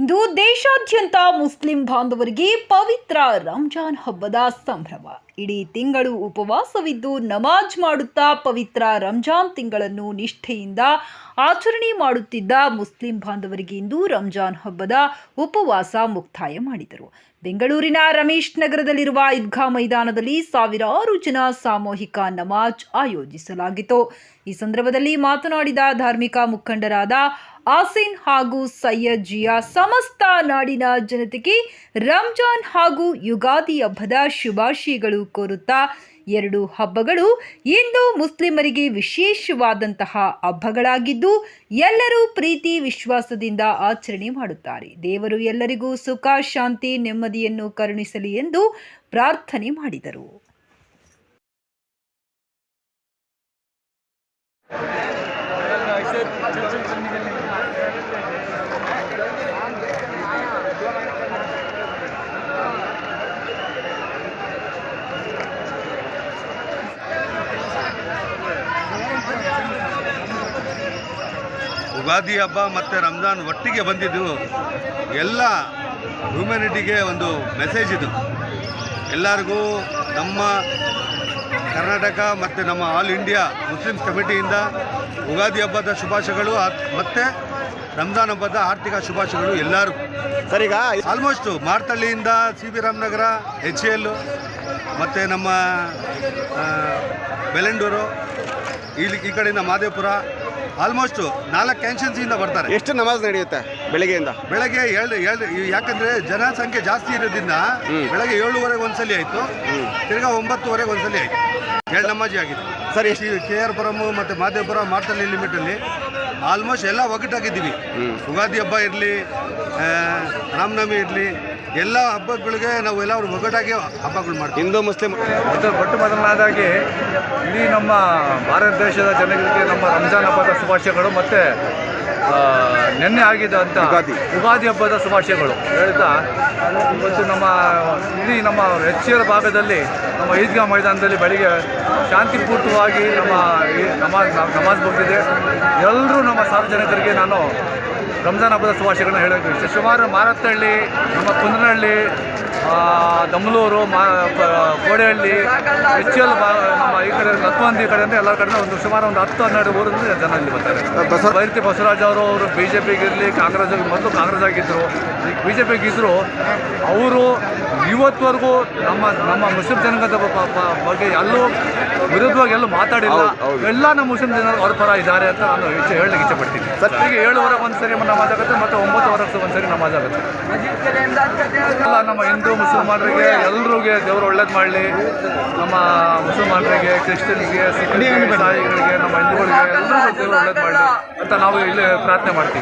ಇಂದು ದೇಶಾದ್ಯಂತ ಮುಸ್ಲಿಂ ಬಾಂಧವರಿಗೆ ಪವಿತ್ರ ರಂಜಾನ್ ಹಬ್ಬದ ಸಂಭ್ರಮ. ಇಡೀ ತಿಂಗಳು ಉಪವಾಸವಿದ್ದು ನಮಾಜ್ ಮಾಡುತ್ತಾ ಪವಿತ್ರ ರಂಜಾನ್ ತಿಂಗಳನ್ನು ನಿಷ್ಠೆಯಿಂದ ಆಚರಣೆ ಮಾಡುತ್ತಿದ್ದ ಮುಸ್ಲಿಂ ಬಾಂಧವರಿಗೆ ಇಂದು ರಂಜಾನ್ ಹಬ್ಬದ ಉಪವಾಸ ಮುಕ್ತಾಯ ಮಾಡಿದರು. ಬೆಂಗಳೂರಿನ ರಮೇಶ್ ನಗರದಲ್ಲಿರುವ ಈದ್ಗಾ ಮೈದಾನದಲ್ಲಿ ಸಾವಿರಾರು ಜನ ಸಾಮೂಹಿಕ ನಮಾಜ್ ಆಯೋಜಿಸಲಾಗಿತ್ತು. ಈ ಸಂದರ್ಭದಲ್ಲಿ ಮಾತನಾಡಿದ ಧಾರ್ಮಿಕ ಮುಖಂಡರಾದ ಆಸಿನ್ ಹಾಗೂ ಸಯ್ಯದ್ ಜಿಯಾ ಸಮಸ್ತ ನಾಡಿನ ಜನತೆಗೆ ರಂಜಾನ್ ಹಾಗೂ ಯುಗಾದಿ ಹಬ್ಬದ ಶುಭಾಶಯಗಳು ಕೋರುತ್ತಾ, ಎರಡು ಹಬ್ಬಗಳು ಇಂದು ಮುಸ್ಲಿಮರಿಗೆ ವಿಶೇಷವಾದಂತಹ ಹಬ್ಬಗಳಾಗಿದ್ದು ಎಲ್ಲರೂ ಪ್ರೀತಿ ವಿಶ್ವಾಸದಿಂದ ಆಚರಣೆ ಮಾಡುತ್ತಾರೆ. ದೇವರು ಎಲ್ಲರಿಗೂ ಸುಖ, ಶಾಂತಿ, ನೆಮ್ಮದಿಯನ್ನು ಕರುಣಿಸಲಿ ಎಂದು ಪ್ರಾರ್ಥನೆ ಮಾಡಿದರು. ಯುಗಾದಿ ಹಬ್ಬ ಮತ್ತು ರಂಜಾನ್ ಒಟ್ಟಿಗೆ ಬಂದಿದ್ದು ಎಲ್ಲ ಹ್ಯೂಮ್ಯಾನಿಟಿಗೆ ಒಂದು ಮೆಸೇಜ್ ಇದು. ಎಲ್ಲರಿಗೂ ನಮ್ಮ ಕರ್ನಾಟಕ ಮತ್ತು ನಮ್ಮ ಆಲ್ ಇಂಡಿಯಾ ಮುಸ್ಲಿಮ್ಸ್ ಕಮಿಟಿಯಿಂದ ಯುಗಾದಿ ಹಬ್ಬದ ಶುಭಾಶಯಗಳು ಮತ್ತು ರಂಜಾನ್ ಹಬ್ಬದ ಆರ್ಥಿಕ ಶುಭಾಶಯಗಳು ಎಲ್ಲರೂ. ಸರ್, ಈಗ ಆಲ್ಮೋಸ್ಟು ಮಾರ್ತಳ್ಳಿಯಿಂದ CB ರಾಮನಗರ, HL ಮತ್ತು ನಮ್ಮ ಬೆಲಂಡೂರು, ಈ ಕಡೆಯಿಂದ ಮಾದೇಪುರ ಆಲ್ಮೋಸ್ಟು 4 ಕ್ಯಾನ್ಷನ್ಸಿಂದ ಬರ್ತಾರೆ. ಎಷ್ಟು ನಮಾಜ್ ನಡೆಯುತ್ತೆ ಬೆಳಗ್ಗೆಯಿಂದ? ಬೆಳಗ್ಗೆ ಯಾಕಂದರೆ ಜನಸಂಖ್ಯೆ ಜಾಸ್ತಿ ಇರೋದ್ರಿಂದ ಬೆಳಗ್ಗೆ 7:30 ಒಂದ್ಸಲಿ ಆಯಿತು, ತಿರ್ಗಾ 9:30 ಒಂದ್ಸಲಿ ಆಯಿತು. 2 ನಮಾಜಿ ಆಗಿದೆ ಸರ್. KR ಪುರಮು ಮತ್ತು ಮಾದೇಪುರ ಮಾರ್ತಳ್ಳಿ ಲಿಮಿಟಲ್ಲಿ ಆಲ್ಮೋಸ್ಟ್ ಎಲ್ಲ ಒಗ್ಗಟ್ಟಾಗಿದ್ದೀವಿ. ಯುಗಾದಿ ಹಬ್ಬ ಇರಲಿ, ರಾಮನವಮಿ ಇರಲಿ, ಎಲ್ಲ ಹಬ್ಬಗಳಿಗೆ ನಾವು ಎಲ್ಲರೂ ಒಗ್ಗಟ್ಟಾಗಿ ಹಬ್ಬಗಳು ಮಾಡ್ತೀವಿ. ಹಿಂದೂ ಮುಸ್ಲಿಂ ಮೊಟ್ಟ ಮೊದಲನೇದಾಗಿ ಇಡೀ ನಮ್ಮ ಭಾರತ ದೇಶದ ಜನರಿಗೆ ನಮ್ಮ ರಂಜಾನ್ ಹಬ್ಬದ ಶುಭಾಶಯಗಳು ಮತ್ತು ನಿನ್ನೆ ಆಗಿದ್ದಂಥ ಯುಗಾದಿ ಹಬ್ಬದ ಶುಭಾಶಯಗಳು ಹೇಳ್ತಾ, ಇವತ್ತು ಇಡೀ ನಮ್ಮ HL ಭಾಗದಲ್ಲಿ ನಮ್ಮ ಈದ್ಗಾ ಮೈದಾನದಲ್ಲಿ ಬೆಳಿಗ್ಗೆ ಶಾಂತಿಪೂರ್ವಕವಾಗಿ ನಮಾಜ್ ಮುಗಿದಿದೆ. ಎಲ್ಲರೂ ನಮ್ಮ ಸಾರ್ವಜನಿಕರಿಗೆ ನಾನು ರಂಜಾನ್ ಹಬ್ಬದ ಶುಭಾಶಯಗಳನ್ನ ಹೇಳೋಕ್ಕೆ ಇಷ್ಟ. ಸುಮಾರು ಮಾರತ್ತಹಳ್ಳಿ, ನಮ್ಮ ಕುಂದನಹಳ್ಳಿ, ದಮ್ಲೂರು, ಕೋಡೆಹಳ್ಳಿ, HL ನಮ್ಮ ಈ ಕಡೆ ಲತ್ವಂದಿ ಕಡೆ ಅಂದರೆ ಎಲ್ಲ ಕಡೆ ಸುಮಾರು ಒಂದು 10-12 ಊರಿಂದ ಜನ ಇಲ್ಲಿ ಬರ್ತಾರೆ. ಬೈರತಿ ಬಸವರಾಜ್ ಅವರು BJPಗಿರಲಿ, ಮೊದಲು ಕಾಂಗ್ರೆಸ್ ಆಗಿದ್ದರು, ಈಗ BJPಗಿದ್ದರು. ಅವರು ಇವತ್ತುವರೆಗೂ ನಮ್ಮ ಮುಸ್ಲಿಂ ಜನಾಂಗದ ಬಗ್ಗೆ ಎಲ್ಲೂ ವಿರುದ್ಧವಾಗಿ ಎಲ್ಲೂ ಮಾತಾಡಿಲ್ಲ. ಎಲ್ಲ ನಮ್ಮ ಮುಸ್ಲಿಂ ಜನರು ಅವ್ರ ಪರ ಇದ್ದಾರೆ ಅಂತ ನಾನು ಹೇಳಲಿಕ್ಕೆ ಇಷ್ಟಪಡ್ತೀನಿ. ಸತ್ತಿಗೆ 7:00 ಒಂದ್ಸರಿ ನಮಾಜ್ ಆಗುತ್ತೆ ಮತ್ತು 9:00 ಒಂದ್ಸರಿ ನಮಾಜ್ ಆಗುತ್ತೆ. ಎಲ್ಲ ನಮ್ಮ ಹಿಂದೂ ಮುಸಲ್ಮಾನರಿಗೆ ಎಲ್ರಿಗೆ ದೇವರು ಒಳ್ಳೇದು ಮಾಡಲಿ. ನಮ್ಮ ಮುಸಲ್ಮಾನರಿಗೆ, ಕ್ರಿಶ್ಚಿಯನ್ಸ್ಗೆ, ಸಿಖ್ಗಳಿಗೆ, ಇಸಾಯಿಗಳಿಗೆ, ನಮ್ಮ ಹಿಂದೂಗಳಿಗೆ ಎಲ್ಲರಿಗೂ ದೇವರು ಒಳ್ಳೇದು ಮಾಡಲಿ ಅಂತ ನಾವು ಇಲ್ಲಿ ಪ್ರಾರ್ಥನೆ ಮಾಡ್ತೀವಿ.